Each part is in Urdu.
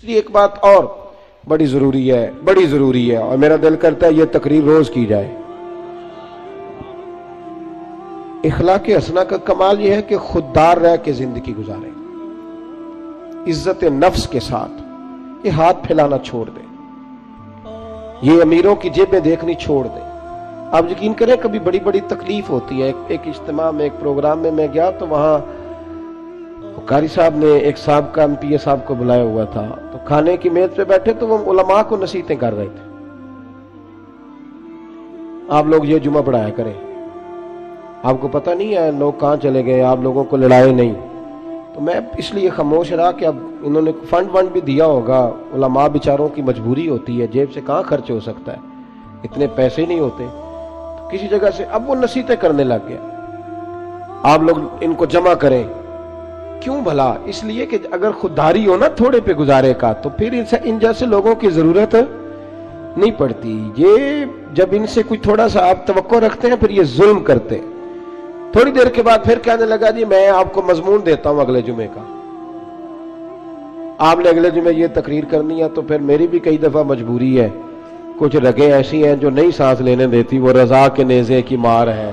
تیسری ایک بات اور بڑی ضروری ہے اور میرا دل کرتا ہے یہ تقریر روز کی جائے. اخلاق حسنہ کا کمال یہ ہے کہ خوددار رہ کے زندگی گزارے، عزت نفس کے ساتھ. یہ ہاتھ پھیلانا چھوڑ دیں، یہ امیروں کی جیبیں دیکھنی چھوڑ دیں. آپ یقین کریں کبھی بڑی بڑی تکلیف ہوتی ہے. ایک اجتماع میں، ایک پروگرام میں میں گیا تو وہاں قاری صاحب نے ایک صاحب کا MP صاحب کو بلایا ہوا تھا، تو کھانے کی میز پہ بیٹھے تو وہ علماء کو نصیحتیں کر رہے تھے. آپ لوگ یہ جمعہ پڑھایا کریں، آپ کو پتہ نہیں ہے لوگ کہاں چلے گئے، آپ لوگوں کو لڑائے نہیں. تو میں اس لیے خاموش رہا کہ اب انہوں نے فنڈ بھی دیا ہوگا، علماء بیچاروں کی مجبوری ہوتی ہے، جیب سے کہاں خرچ ہو سکتا ہے، اتنے پیسے نہیں ہوتے. تو کسی جگہ سے اب وہ نصیحتیں کرنے لگ گیا، آپ لوگ ان کو جمع کریں. کیوں بھلا؟ اس لیے کہ اگر خودداری ہو نا تھوڑے پہ گزارے کا تو پھر ان جیسے لوگوں کی ضرورت نہیں پڑتی. یہ جب ان سے کوئی تھوڑا سا آپ توقع رکھتے ہیں پھر یہ ظلم کرتے ہیں. تھوڑی دیر کے بعد پھر کہنے لگا جی میں آپ کو مضمون دیتا ہوں اگلے جمعے کا، آپ نے اگلے جمعے یہ تقریر کرنی ہے. تو پھر میری بھی کئی دفعہ مجبوری ہے، کچھ رگیں ایسی ہیں جو نہیں سانس لینے دیتی. وہ رضا کے نیزے کی مار ہے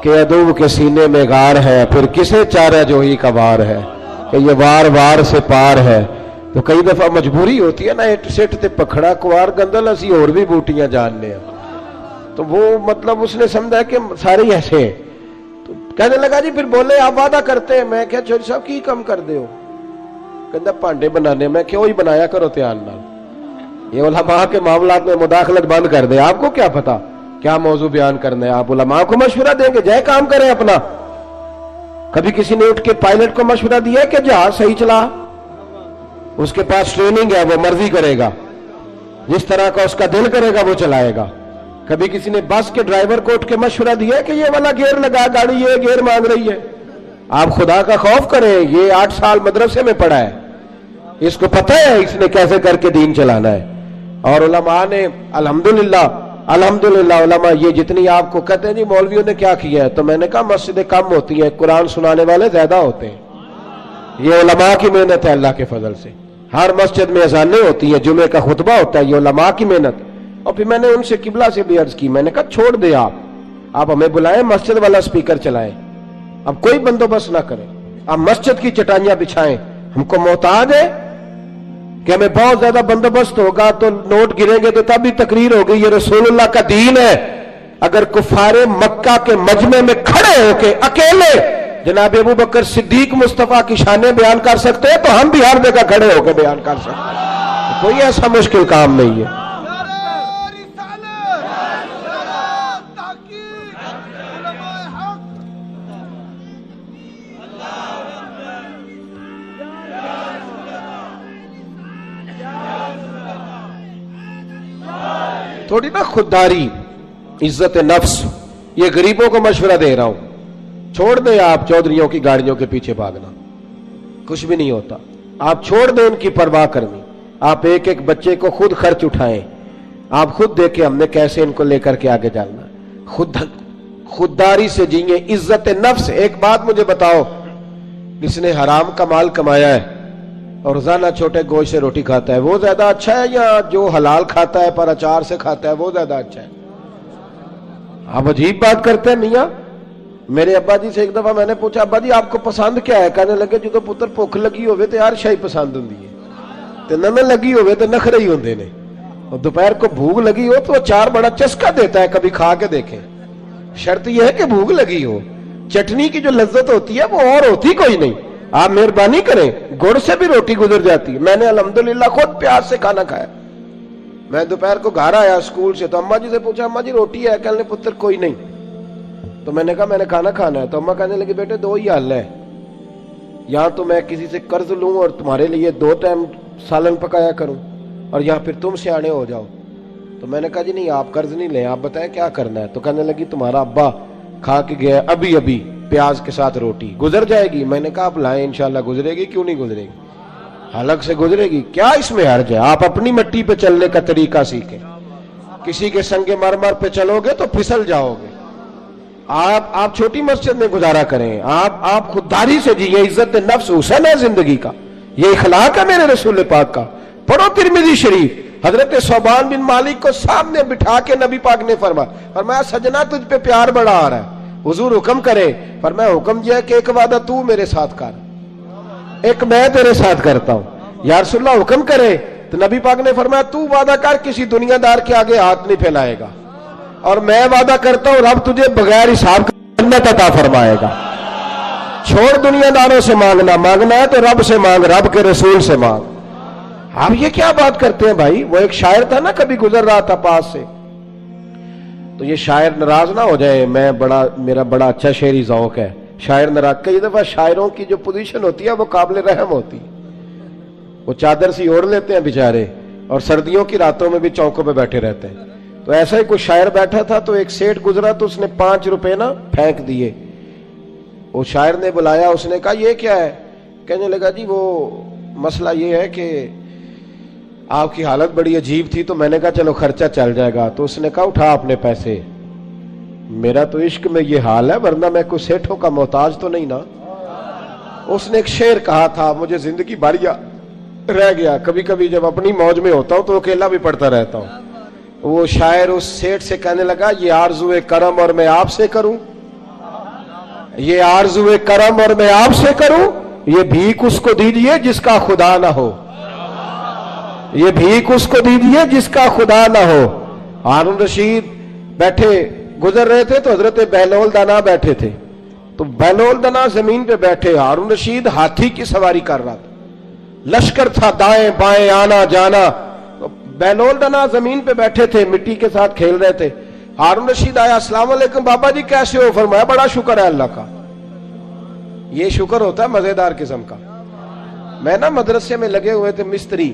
کہ عدو کے سینے میں غار ہے، پھر کسے چارہ جو ہی کا وار ہے کہ یہ وار وار سے پار ہے. تو کئی دفعہ مجبوری ہوتی ہے نا، اٹ سٹ تے پکھڑا کوار گندل اسی اور بھی بوٹیاں جاننے ہیں. تو وہ مطلب اس نے سمجھا کہ سارے ایسے ہیں. تو کہنے لگا جی پھر بولے آپ وعدہ کرتے ہیں. میں کہا چوری صاحب کی کم کر دے ہو؟ کہتا پانڈے بنانے. میں کیوں ہی بنایا کرو تیان نال، یہ علماء کے معاملات میں مداخلت بند کر دے. آپ کو کیا پتا کیا موضوع بیان کرنا ہے؟ آپ علماء کو مشورہ دیں گے جائے کام کریں اپنا. کبھی کسی نے اٹھ کے پائلٹ کو مشورہ دیا کہ جہاز صحیح چلا؟ اس کے پاس ٹریننگ ہے، وہ مرضی کرے گا، جس طرح کا اس کا دل کرے گا وہ چلائے گا. کبھی کسی نے بس کے ڈرائیور کو اٹھ کے مشورہ دیا کہ یہ والا گیئر لگا، گاڑی یہ گیئر مانگ رہی ہے؟ آپ خدا کا خوف کریں، یہ 8 سال مدرسے میں پڑھا ہے، اس کو پتہ ہے اس نے کیسے کر کے دین چلانا ہے. اور علماء نے الحمدللہ علماء یہ جتنی آپ کو کہتے ہیں جی مولویوں نے کیا کیا ہے، تو میں نے کہا مسجدیں کم ہوتی ہیں، قرآن سنانے والے زیادہ ہوتے ہیں. یہ علماء کی محنت ہے اللہ کے فضل سے. ہر مسجد میں اذانیں ہوتی ہیں، جمعے کا خطبہ ہوتا ہے، یہ علماء کی محنت. اور پھر میں نے ان سے قبلہ سے بھی عرض کی، میں نے کہا چھوڑ دے آپ ہمیں بلائیں، مسجد والا سپیکر چلائیں، اب کوئی بندوبست نہ کریں، اب مسجد کی چٹائیاں بچھائیں. ہم کو محتاج ہے کہ ہمیں بہت زیادہ بندوبست ہوگا تو نوٹ گریں گے تو تب بھی تقریر ہوگی. یہ رسول اللہ کا دین ہے. اگر کفار مکہ کے مجمع میں کھڑے ہو کے اکیلے جناب ابو بکر صدیق مصطفیٰ کی شانیں بیان کر سکتے ہیں تو ہم بھی ہر جگہ کھڑے ہو کے بیان کر سکتے ہیں. کوئی ایسا مشکل کام نہیں ہے. تھوڑی نا خودداری، عزت نفس. یہ غریبوں کو مشورہ دے رہا ہوں، چھوڑ دیں آپ چودھریوں کی گاڑیوں کے پیچھے بھاگنا، کچھ بھی نہیں ہوتا. آپ چھوڑ دیں ان کی پرواہ کرنی. آپ ایک ایک بچے کو خود خرچ اٹھائیں. آپ خود دیکھیں ہم نے کیسے ان کو لے کر کے آگے جانا. خودداری سے جیئیں، عزت نفس. ایک بات مجھے بتاؤ، جس نے حرام کا مال کمایا ہے اور روزانہ چھوٹے گوشت سے روٹی کھاتا ہے وہ زیادہ اچھا ہے یا جو حلال کھاتا ہے پر اچار سے کھاتا ہے وہ زیادہ اچھا ہے؟ آپ عجیب بات کرتے ہیں میاں. میرے ابا جی سے ایک دفعہ میں نے پوچھا ابا جی آپ کو پسند کیا ہے؟ کہنے لگے جو پتر بھوک لگی ہوئے تو ہر شے پسند ہوندی ہے، تے نہ لگی ہوئے تو نخرے ہی ہوندے نے. اور دوپہر کو بھوک لگی ہو تو اچار بڑا چسکا دیتا ہے، کبھی کھا کے دیکھیں. شرط یہ ہے کہ بھوک لگی ہو. چٹنی کی جو لذت ہوتی ہے وہ اور ہوتی کوئی نہیں. آپ مہربانی کریں، گڑ سے بھی روٹی گزر جاتی. میں نے الحمدللہ خود پیاز سے کھانا کھایا. میں دوپہر کو گھر آیا اسکول سے تو اماں جی سے پوچھا اماں جی روٹی ہے؟ کہنے پتر کوئی نہیں. تو میں نے کہا میں نے کھانا کھانا ہے. تو اماں کہنے لگی بیٹے دو ہی حل ہے، یا تو میں کسی سے قرض لوں اور تمہارے لیے 2 ٹائم سالن پکایا کروں، اور یا پھر تم سیانے ہو جاؤ. تو میں نے کہا جی نہیں آپ قرض نہیں لیں، آپ بتائیں کیا کرنا ہے. تو کہنے لگی تمہارا ابا کھا کے گیا ابھی پیاز کے ساتھ روٹی، گزر جائے گی. میں نے کہا آپ لائیں انشاءاللہ گزرے گی. کیوں نہیں گزرے گی؟ حلق سے گزرے گی. کیا اس میں حرج ہے؟ آپ اپنی مٹی پہ چلنے کا طریقہ سیکھیں. کسی کے سنگ مرمر پہ چلو گے تو پھسل جاؤ گے. آپ چھوٹی مسجد میں گزارا کریں. آپ خودداری سے جیئیں. عزت نفس حسن ہے زندگی کا. یہ اخلاق ہے میرے رسول پاک کا. پڑھو ترمذی شریف. حضرت صوبان بن مالک کو سامنے بٹھا کے نبی پاک نے فرمایا سجنا تجھ پہ پیار بڑا آ رہا ہے, حضور حکم کرے. فرمایا حکم یہ ہے کہ ایک وعدہ تو میرے ساتھ کر, ایک میں تیرے ساتھ کرتا ہوں. یا رسول اللہ حکم کرے. تو نبی پاک نے فرمایا تو وعدہ کر, کسی دنیا دار کے آگے ہاتھ نہیں پھیلائے گا, اور میں وعدہ کرتا ہوں رب تجھے بغیر حساب کا جنت عطا فرمائے گا. چھوڑ دنیا داروں سے مانگنا, مانگنا ہے تو رب سے مانگ, رب کے رسول سے مانگ. آپ یہ کیا بات کرتے ہیں بھائی؟ وہ ایک شاعر تھا نا, کبھی گزر رہا تھا پاس سے, تو یہ شاعر ناراض نہ ہو جائے, میرا بڑا اچھا شعری ذوق ہے. شاعر ناراض, کئی دفعہ شاعروں کی جو پوزیشن ہوتی ہے وہ قابل رحم ہوتی, وہ چادر سی اوڑھ لیتے ہیں بیچارے, اور سردیوں کی راتوں میں بھی چوکوں پہ بیٹھے رہتے ہیں. تو ایسا ہی کوئی شاعر بیٹھا تھا, تو ایک سیٹ گزرا تو اس نے 5 روپے نا پھینک دیے. وہ شاعر نے بلایا, اس نے کہا یہ کیا ہے؟ کہنے لگا جی وہ مسئلہ یہ ہے کہ آپ کی حالت بڑی عجیب تھی, تو میں نے کہا چلو خرچہ چل جائے گا. تو اس نے کہا اٹھا اپنے پیسے, میرا تو عشق میں یہ حال ہے, ورنہ میں کوئی سیٹھوں کا محتاج تو نہیں نا. اس نے ایک شعر کہا تھا, مجھے زندگی بھر رہ گیا, کبھی کبھی جب اپنی موج میں ہوتا ہوں تو اکیلا بھی پڑھتا رہتا ہوں. وہ شاعر اس سیٹ سے کہنے لگا یہ آرزو کرم اور میں آپ سے کروں, یہ آرزو کرم اور میں آپ سے کروں, یہ بھیک اس کو دیجئے جس کا خدا نہ ہو, یہ بھیک اس کو دیجئے جس کا خدا نہ ہو. ہارون رشید بیٹھے گزر رہے تھے, تو حضرت بہلول دانا بیٹھے تھے. تو بہلول دانا زمین پہ بیٹھے, ہارون رشید ہاتھی کی سواری کر رہا تھا, لشکر تھا دائیں بائیں آنا جانا. بہلول دانا زمین پہ بیٹھے تھے, مٹی کے ساتھ کھیل رہے تھے. ہارون رشید آیا, السلام علیکم بابا جی کیسے ہو؟ فرمایا بڑا شکر ہے اللہ کا. یہ شکر ہوتا ہے مزیدار قسم کا. میں نا مدرسے میں لگے ہوئے تھے مستری,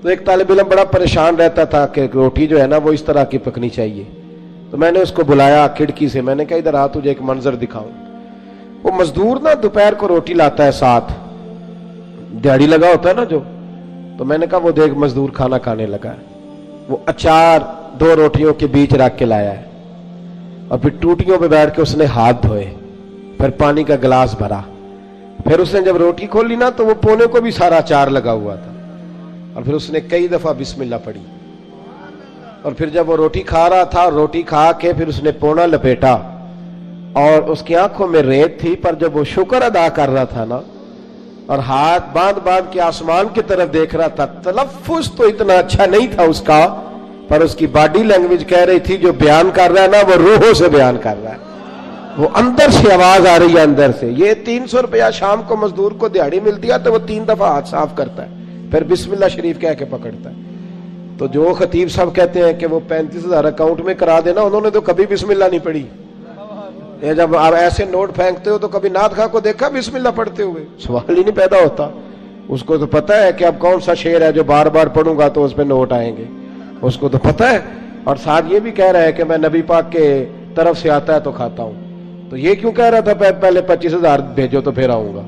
تو ایک طالب علم بڑا پریشان رہتا تھا کہ روٹی جو ہے نا وہ اس طرح کی پکنی چاہیے. تو میں نے اس کو بلایا کھڑکی سے, میں نے کہا ادھر آ تجھے ایک منظر دکھاؤں. وہ مزدور نا دوپہر کو روٹی لاتا ہے, ساتھ دیہڑی لگا ہوتا ہے نا جو, تو میں نے کہا وہ دیکھ مزدور کھانا کھانے لگا ہے. وہ اچار 2 روٹیوں کے بیچ رکھ کے لایا ہے, اور پھر ٹوٹیوں پہ بیٹھ کے اس نے ہاتھ دھوئے, پھر پانی کا گلاس بھرا, پھر اس نے جب روٹی کھولی نا تو وہ پونے کو بھی سارا اچار لگا ہوا تھا, اور پھر اس نے کئی دفعہ بسم اللہ پڑھی. اور پھر جب وہ روٹی کھا رہا تھا, روٹی کھا کے پھر اس نے پونا لپیٹا, اور اس کی آنکھوں میں ریت تھی, پر جب وہ شکر ادا کر رہا تھا نا, اور ہاتھ باندھ کے آسمان کی طرف دیکھ رہا تھا, تلفظ تو اتنا اچھا نہیں تھا اس کا, پر اس کی باڈی لینگویج کہہ رہی تھی جو بیان کر رہا ہے نا وہ روحوں سے بیان کر رہا ہے, وہ اندر سے آواز آ رہی ہے اندر سے. یہ 300 روپیہ شام کو مزدور کو دیہڑی ملتی ہے, تو وہ 3 دفعہ ہاتھ صاف کرتا ہے, پھر بسم اللہ شریف کہہ کے پکڑتا ہے. تو جو خطیب صاحب کہتے ہیں کہ وہ 35,000 اکاؤنٹ میں کرا دینا, انہوں نے تو کبھی بسم اللہ نہیں پڑھی. یہ جب آپ ایسے نوٹ پھینکتے ہو تو کبھی نعت خواہ کو دیکھا بسم اللہ پڑھتے ہوئے؟ سوال ہی نہیں پیدا ہوتا. اس کو تو پتہ ہے کہ اب کون سا شعر ہے جو بار بار پڑھوں گا تو اس پہ نوٹ آئیں گے, اس کو تو پتہ ہے. اور ساتھ یہ بھی کہہ رہا ہے کہ میں نبی پاک کے طرف سے آتا ہے تو کھاتا ہوں. تو یہ کیوں کہہ رہا تھا پہلے 25,000 بھیجو تو پھر آؤں گا؟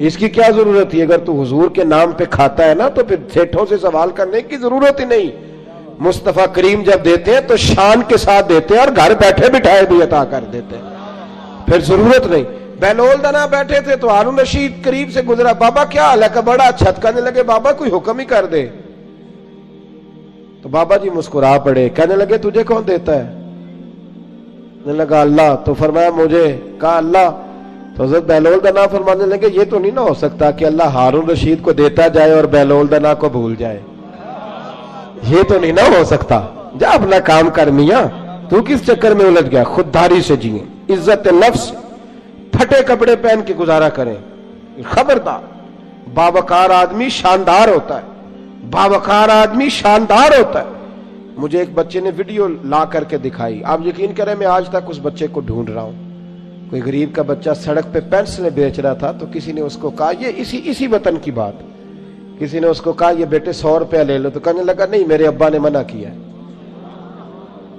اس کی کیا ضرورت تھی؟ اگر تو حضور کے نام پہ کھاتا ہے نا تو پھر سیٹھوں سے سوال کرنے کی ضرورت ہی نہیں. مصطفیٰ کریم جب دیتے ہیں تو شان کے ساتھ دیتے ہیں, اور گھر بیٹھے بٹھائے بھی عطا کر دیتے ہیں, پھر ضرورت نہیں. بہلول دانا بیٹھے تھے تو ہارون رشید قریب سے گزرا, بابا کیا حال ہے؟ کہ بڑا اچھا. کہنے لگے بابا کوئی حکم ہی کر دے. تو بابا جی مسکرا پڑے, کہنے لگے تجھے کون دیتا ہے؟ کہنے لگا اللہ. تو فرمایا مجھے. کہا اللہ. تو حضرت بہلول دانا فرمانے لگے یہ تو نہیں نہ ہو سکتا کہ اللہ ہارون رشید کو دیتا جائے اور بہلول دانا کو بھول جائے, یہ تو نہیں نہ ہو سکتا. جا اپنا کام کر میاں, تو کس چکر میں الجھ گیا؟ خودداری سے جیئیں, عزت نفس, پھٹے کپڑے پہن کے گزارا کریں. خبردار, باوقار آدمی شاندار ہوتا ہے, باوقار آدمی شاندار ہوتا ہے. مجھے ایک بچے نے ویڈیو لا کر کے دکھائی, آپ یقین کریں میں آج تک اس بچے کو ڈھونڈ رہا ہوں. کوئی غریب کا بچہ سڑک پہ پینسلیں بیچ رہا تھا, تو کسی نے اس کو کہا, یہ اسی وطن کی بات, کسی نے اس کو کہا یہ بیٹے 100 روپیہ لے لو. تو کہنے لگا نہیں میرے ابا نے منع کیا ہے.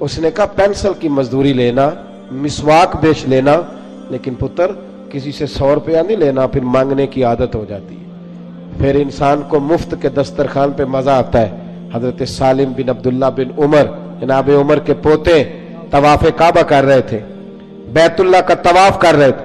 اس نے کہا پینسل کی مزدوری لینا, مسواک بیچ لینا, لیکن پتر کسی سے 100 روپیہ نہیں لینا, پھر مانگنے کی عادت ہو جاتی ہے. پھر انسان کو مفت کے دسترخوان پہ مزہ آتا ہے. حضرت سالم بن عبداللہ بن عمر, جناب عمر کے پوتے, طواف کعبہ کر رہے تھے, بیت اللہ کا طواف کر رہے تھے.